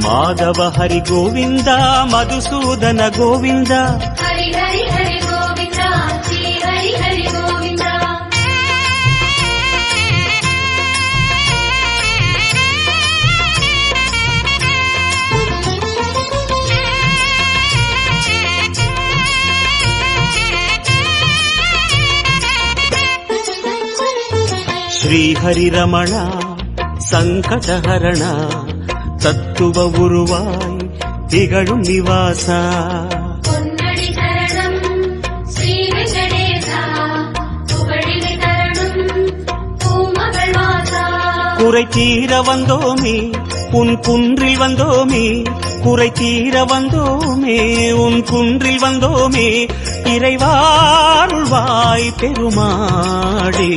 மாதவ ஹரி கோவிந்தா மதுசூதன கோவிந்தா ஹரி ஹரி ஹரி கோவிந்தா ஸ்ரீ ஹரி ஹரி கோவிந்தா. ஸ்ரீ ஹரி ரமணா சங்கடஹரணா தத்துவ உருவாய் திகழும் நிவாசா பொன்னடி சரணம் ஸ்ரீ வெங்கடேசா புகழினை தரணும் பூமகள் வாசா. குறை தீர வந்தோமே உன் குன்றில் வந்தோமே குறை தீர வந்தோமே உன் குன்றில் வந்தோமே இறைவாருள்வாய் பெருமாளே.